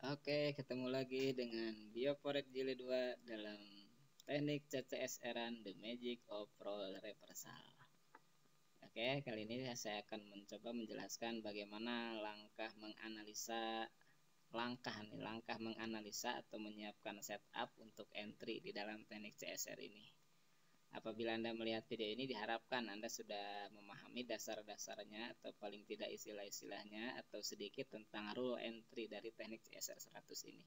Oke, ketemu lagi dengan Bioforex Jilid 2 dalam teknik CCSR-an The Magic of Role Reversal. Oke, kali ini saya akan mencoba menjelaskan bagaimana langkah menganalisa atau menyiapkan setup untuk entry di dalam teknik CSR ini. Apabila Anda melihat video ini, diharapkan Anda sudah memahami dasar-dasarnya atau paling tidak istilah-istilahnya atau sedikit tentang rule entry dari teknik CSR 100 ini.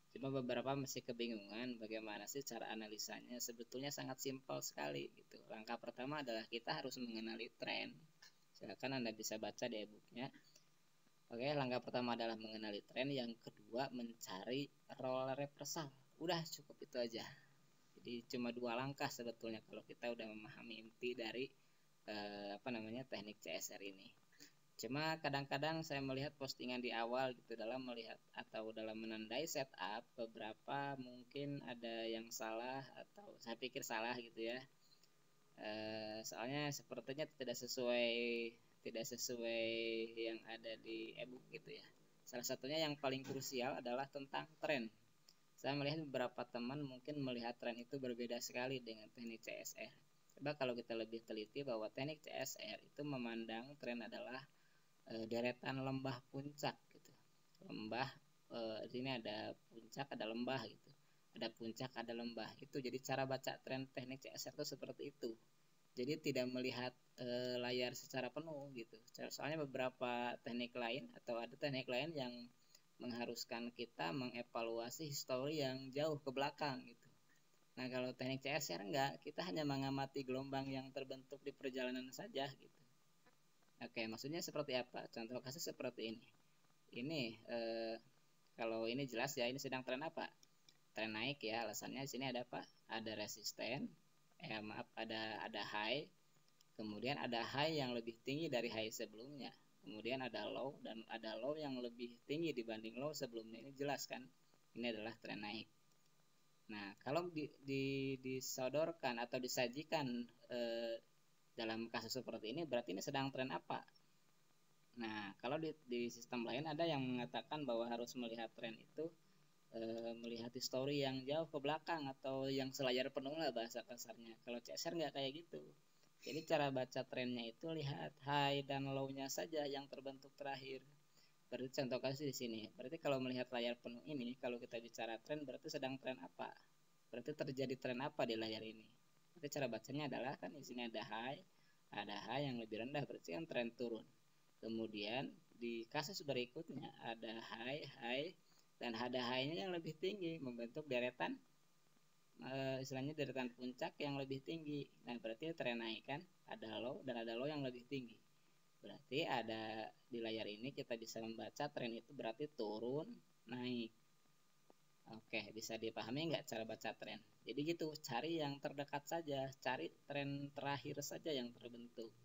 Cuma beberapa masih kebingungan bagaimana sih cara analisanya. Sebetulnya sangat simpel sekali gitu. Langkah pertama adalah kita harus mengenali tren. Silakan Anda bisa baca di e-booknya. Oke, langkah pertama adalah mengenali tren. Yang kedua mencari role reversal. Udah cukup itu aja. Jadi cuma 2 langkah sebetulnya kalau kita udah memahami inti dari teknik CSR ini. Cuma kadang-kadang saya melihat postingan di awal gitu dalam melihat atau dalam menandai setup, beberapa mungkin ada yang salah atau saya pikir salah gitu ya. Soalnya sepertinya tidak sesuai yang ada di e-book gitu ya. Salah satunya yang paling krusial adalah tentang tren. Saya melihat beberapa teman mungkin melihat tren itu berbeda sekali dengan teknik CSR. Coba kalau kita lebih teliti bahwa teknik CSR itu memandang tren adalah deretan lembah puncak gitu. Lembah di sini ada puncak, ada lembah gitu. Ada puncak, ada lembah. Itu jadi cara baca tren teknik CSR itu seperti itu. Jadi tidak melihat layar secara penuh gitu. Soalnya beberapa teknik lain atau ada teknik lain yang mengharuskan kita mengevaluasi histori yang jauh ke belakang gitu. Nah, kalau teknik CSR enggak, kita hanya mengamati gelombang yang terbentuk di perjalanan saja gitu. Oke, maksudnya seperti apa? Contoh kasus seperti ini. Ini kalau ini jelas ya, ini sedang tren apa? Tren naik ya. Alasannya di sini ada apa? Ada resisten. Ada high. Kemudian ada high yang lebih tinggi dari high sebelumnya. Kemudian ada low dan ada low yang lebih tinggi dibanding low sebelumnya. Ini jelas kan? Ini adalah tren naik. Nah, kalau disodorkan atau disajikan dalam kasus seperti ini, berarti ini sedang tren apa? Nah, kalau di sistem lain ada yang mengatakan bahwa harus melihat tren itu melihat histori yang jauh ke belakang atau yang selayar penuh lah bahasa kasarnya. Kalau CSR nggak kayak gitu. Jadi cara baca trennya itu lihat high dan low-nya saja yang terbentuk terakhir. Berarti contoh kasus di sini. Berarti kalau melihat layar penuh ini, kalau kita bicara tren berarti sedang tren apa? Berarti terjadi tren apa di layar ini? Berarti cara bacanya adalah kan di sini ada high yang lebih rendah berarti kan tren turun. Kemudian di kasus berikutnya ada high dan ada high-nya yang lebih tinggi membentuk deretan istilahnya deretan puncak yang lebih tinggi. Nah, berarti tren naik kan, ada low dan ada low yang lebih tinggi. Berarti ada di layar ini kita bisa membaca tren itu berarti turun naik. Oke, bisa dipahami nggak cara baca tren? Jadi gitu, cari yang terdekat saja, cari tren terakhir saja yang terbentuk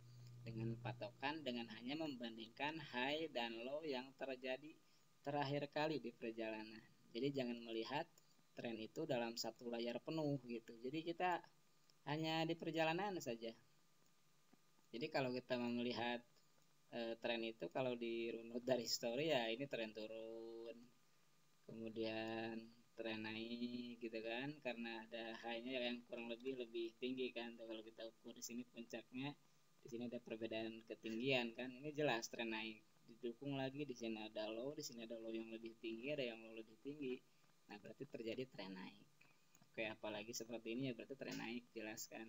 dengan patokan dengan hanya membandingkan high dan low yang terjadi terakhir kali di perjalanan. Jadi jangan melihat tren itu dalam satu layar penuh gitu. Jadi kita hanya di perjalanan saja. Jadi kalau kita melihat tren itu kalau dirunut dari story ya ini tren turun, kemudian tren naik gitu kan karena ada high-nya yang kurang lebih tinggi kan. Kalau kita ukur di sini puncaknya, di sini ada perbedaan ketinggian kan, ini jelas tren naik. Didukung lagi di sini ada low, di sini ada low yang lebih tinggi, ada yang low lebih tinggi. Nah, berarti terjadi tren naik. Oke, apalagi seperti ini ya berarti tren naik, jelas kan.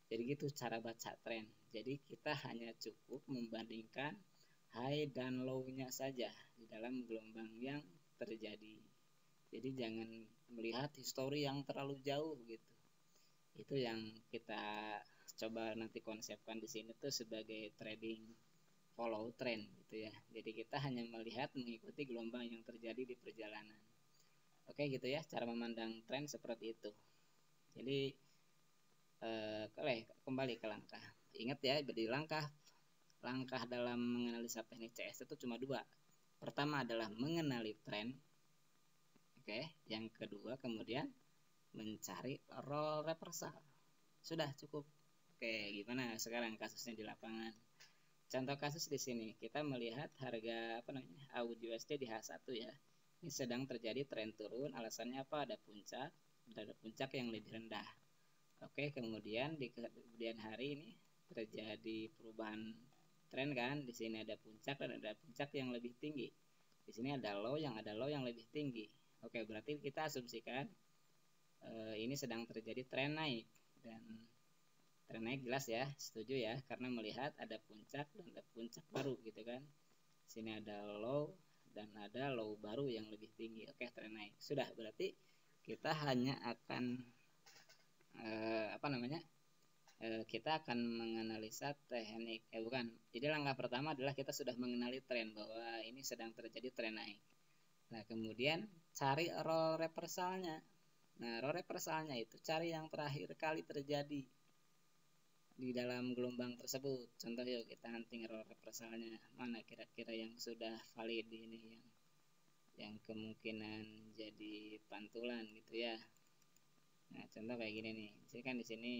Jadi gitu cara baca tren. Jadi kita hanya cukup membandingkan high dan low-nya saja di dalam gelombang yang terjadi. Jadi jangan melihat histori yang terlalu jauh gitu. Itu yang kita coba nanti konsepkan di sini tuh sebagai trading follow trend gitu ya. Jadi kita hanya melihat mengikuti gelombang yang terjadi di perjalanan. Oke gitu ya, cara memandang tren seperti itu. Jadi kembali ke langkah. Ingat ya, di langkah dalam menganalisa teknik CS itu cuma 2. Pertama adalah mengenali tren. Oke, yang kedua kemudian mencari role reversal. Sudah cukup. Oke, gimana sekarang kasusnya di lapangan? Contoh kasus di sini kita melihat harga AUD USD di H1 ya. Ini sedang terjadi tren turun, alasannya apa? Ada puncak yang lebih rendah. Oke, kemudian di kemudian hari ini terjadi perubahan tren kan. Di sini ada puncak dan ada puncak yang lebih tinggi. Di sini ada low yang lebih tinggi. Oke, berarti kita asumsikan ini sedang terjadi tren naik, dan tren naik jelas ya, setuju ya, karena melihat ada puncak dan ada puncak baru gitu kan. Di sini ada low dan ada low baru yang lebih tinggi. Oke, tren naik. Sudah, berarti kita hanya akan kita akan menganalisa teknik bukan. Jadi langkah pertama adalah kita sudah mengenali tren bahwa ini sedang terjadi tren naik. Nah, kemudian cari roll reversalnya. Nah, roll reversalnya itu cari yang terakhir kali terjadi di dalam gelombang tersebut. Contoh yuk kita hunting roll reversalnya. Mana kira-kira yang sudah valid ini, yang kemungkinan jadi pantulan gitu ya. Nah, contoh kayak gini nih. Jadi kan di sini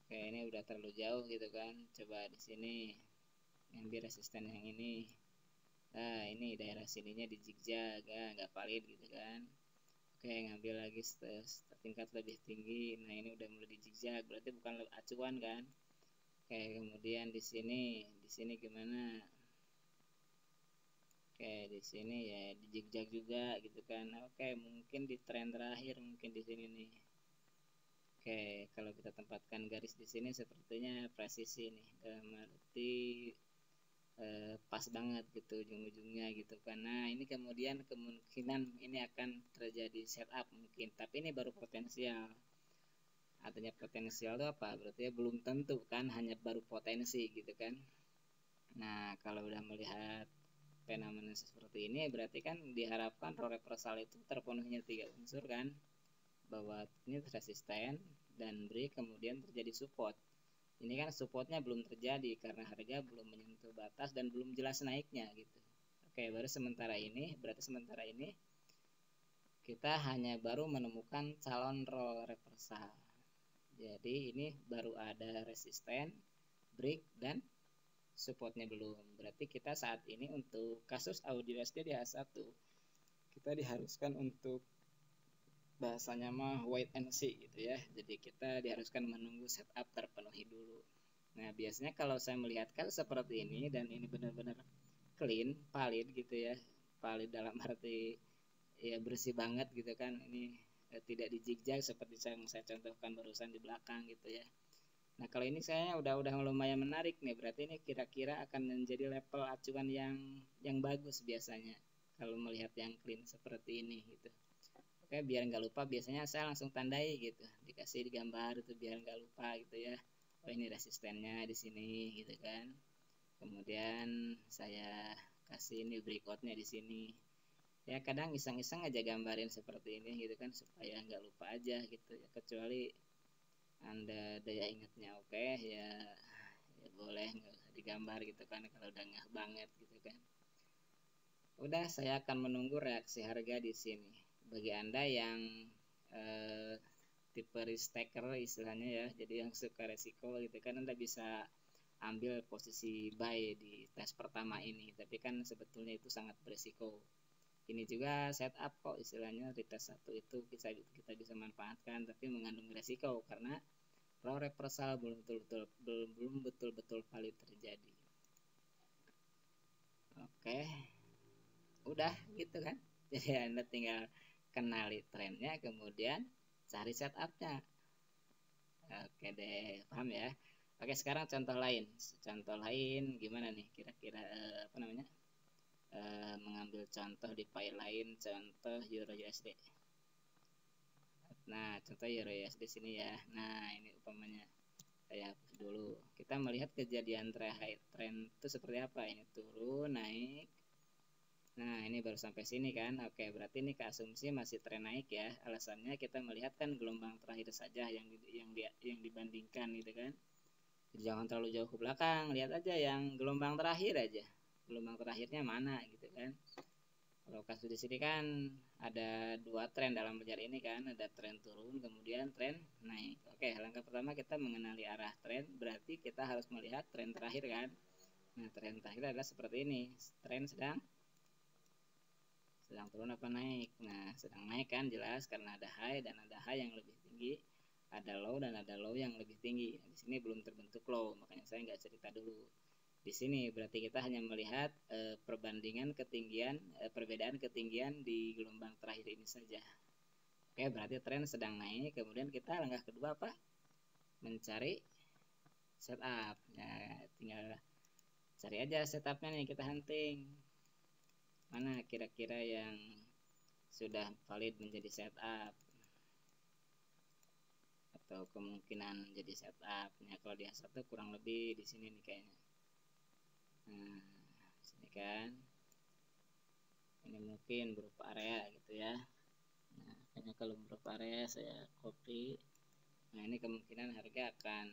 kayak ini udah terlalu jauh gitu kan. Coba di sini ambil resisten yang ini. Nah, ini daerah sininya di zigzag, nggak valid gitu kan. Oke, ngambil lagi tingkat lebih tinggi. Nah, ini udah mulai di zigzag, berarti bukan acuan kan. Oke, kemudian di sini gimana? Oke, di sini ya di zigzag juga gitu kan. Oke, mungkin di tren terakhir mungkin di sini nih. Oke, kalau kita tempatkan garis di sini sepertinya presisi nih, dalam arti pas banget gitu ujung-ujungnya gitu kan. Nah, ini kemudian kemungkinan ini akan terjadi setup mungkin, tapi ini baru potensial. Artinya potensial itu apa? Berarti belum tentu kan, hanya baru potensi gitu kan. Nah, kalau udah melihat fenomena seperti ini berarti kan diharapkan roll reversal itu terpenuhnya 3 unsur kan, bahwa ini resisten dan break, kemudian terjadi support. Ini kan supportnya belum terjadi karena harga belum menyentuh batas dan belum jelas naiknya gitu. Oke, berarti sementara ini kita hanya baru menemukan calon roll reversal. Jadi ini baru ada resisten, break, dan supportnya belum. Berarti kita saat ini untuk kasus audio SD di H1 kita diharuskan untuk bahasanya mah wait and see gitu ya. Jadi kita diharuskan menunggu setup terpenuhi dulu. Nah, biasanya kalau saya melihat kan seperti ini dan ini benar-benar clean, valid gitu ya. Valid dalam arti ya bersih banget gitu kan. Ini tidak di zigzag seperti yang saya contohkan barusan di belakang gitu ya. Nah, kalau ini saya udah lumayan menarik nih. Berarti ini kira-kira akan menjadi level acuan yang bagus biasanya kalau melihat yang clean seperti ini gitu. Oke, biar nggak lupa biasanya saya langsung tandai gitu, dikasih di gambar itu biar nggak lupa gitu ya. Oh, ini resistennya di sini gitu kan. Kemudian saya kasih ini breakoutnya di sini. Ya kadang iseng-iseng aja gambarin seperti ini gitu kan supaya nggak lupa aja gitu ya. Kecuali Anda daya ingatnya oke ya, ya boleh nggak usah digambar gitu kan kalau udah ngeh banget gitu kan. Udah, saya akan menunggu reaksi harga di sini. Bagi Anda yang tipe risk taker istilahnya ya, jadi yang suka resiko gitu kan, Anda bisa ambil posisi buy di tes pertama ini, tapi kan sebetulnya itu sangat beresiko. Ini juga setup kok istilahnya, di tes 1 itu kita bisa manfaatkan, tapi mengandung resiko karena roll reversal belum betul-betul valid terjadi. Oke, udah gitu kan. Jadi Anda tinggal kenali trennya, kemudian cari setupnya. Oke deh, paham ya. Oke, sekarang contoh lain gimana nih kira-kira mengambil contoh di file lain, contoh Euro USD. Nah, contoh Euro USD sini ya. Nah, ini umpamanya saya hapus dulu. Kita melihat kejadian tren itu seperti apa. Ini turun, naik. Nah, ini baru sampai sini kan. Oke, berarti ini keasumsi masih tren naik ya. Alasannya kita melihat kan gelombang terakhir saja yang dibandingkan gitu kan. Jadi jangan terlalu jauh ke belakang, lihat aja yang gelombang terakhir aja. Gelombang terakhirnya mana gitu kan. Kalau kasus di sini kan ada 2 tren dalam belajar ini kan, ada tren turun kemudian tren naik. Oke, langkah pertama kita mengenali arah tren, berarti kita harus melihat tren terakhir kan. Nah, tren terakhir adalah seperti ini. Tren sedang sedang turun apa naik. Nah, sedang naik kan jelas karena ada high dan ada high yang lebih tinggi, ada low dan ada low yang lebih tinggi. Nah, di sini belum terbentuk low, makanya saya nggak cerita dulu. Di sini berarti kita hanya melihat perbandingan ketinggian, perbedaan ketinggian di gelombang terakhir ini saja. Oke, berarti tren sedang naik. Kemudian kita langkah kedua apa? Mencari setup. Nah, tinggal cari aja setupnya nih, kita hunting. Mana kira-kira yang sudah valid menjadi setup atau kemungkinan jadi setup. Nah, kalau di H1 kurang lebih di sini nih kayaknya. Nah, sini kan. Ini mungkin berupa area gitu ya. Nah, kayaknya kalau berupa area saya copy. Nah, ini kemungkinan harga akan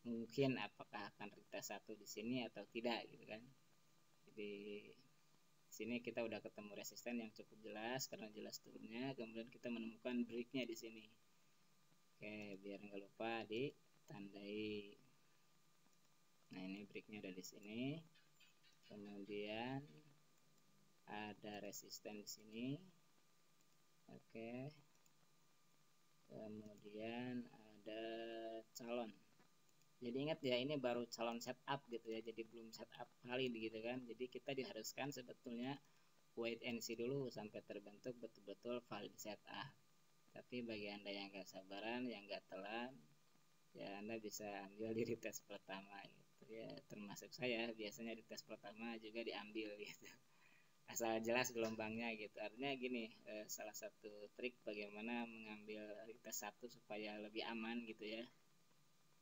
mungkin apakah akan retest 1 di sini atau tidak gitu kan. Jadi sini kita udah ketemu resisten yang cukup jelas karena jelas turunnya, kemudian kita menemukan breaknya di sini. Oke, biar nggak lupa ditandai. Nah, ini breaknya udah di sini. Kemudian ada resisten di sini. Oke. Kemudian ada calon. Jadi ingat ya, ini baru calon setup gitu ya. Jadi belum setup valid gitu kan. Jadi kita diharuskan sebetulnya wait and see dulu sampai terbentuk betul-betul valid setup. Tapi bagi Anda yang gak sabaran, yang gak telan, ya Anda bisa ambil di retest pertama gitu ya. Termasuk saya, biasanya di tes pertama juga diambil gitu. Asal jelas gelombangnya gitu. Artinya gini, salah satu trik bagaimana mengambil retest 1 supaya lebih aman gitu ya.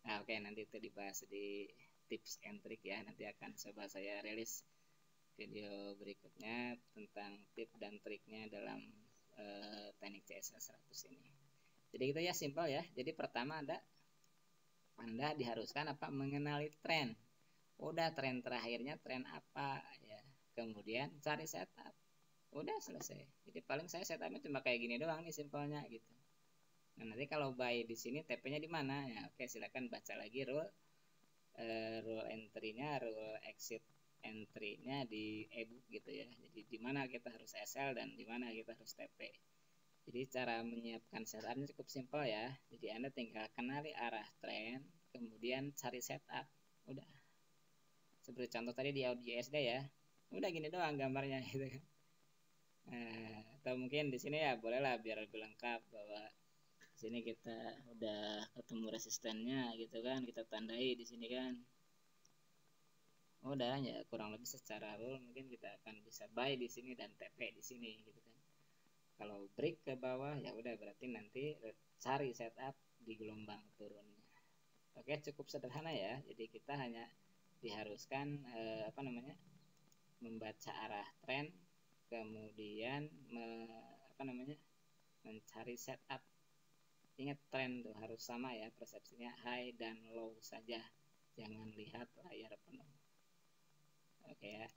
Nah, oke, nanti itu dibahas di tips and trick ya. Nanti akan coba saya rilis video berikutnya tentang tips dan triknya dalam teknik CSR 100 ini. Jadi gitu ya, simpel ya. Jadi pertama Anda diharuskan apa? Mengenali tren. Udah, tren terakhirnya tren apa ya. Kemudian cari setup. Udah selesai. Jadi paling saya setupnya cuma kayak gini doang nih simpelnya gitu. Nah, nanti kalau buy di sini TP-nya di mana? Ya, oke, silakan baca lagi rule entry-nya, rule exit entry-nya di ebook gitu ya. Jadi di mana kita harus SL dan di mana kita harus TP. Jadi cara menyiapkan setupnya cukup simpel ya. Jadi Anda tinggal kenali arah tren, kemudian cari setup. Udah. Seperti contoh tadi di audio SD ya. Udah gini doang gambarnya gitu kan. Atau mungkin di sini ya bolehlah biar lebih lengkap bahwa di sini kita udah ketemu resistennya gitu kan, kita tandai di sini kan. Udah ya, kurang lebih secara rule mungkin kita akan bisa buy di sini dan TP di sini gitu kan. Kalau break ke bawah ya udah berarti nanti cari setup di gelombang turunnya. Oke, cukup sederhana ya. Jadi kita hanya diharuskan membaca arah tren, kemudian mencari setup. Ingat, tren tuh harus sama ya, persepsinya high dan low saja, jangan lihat layar penuh. Oke ya.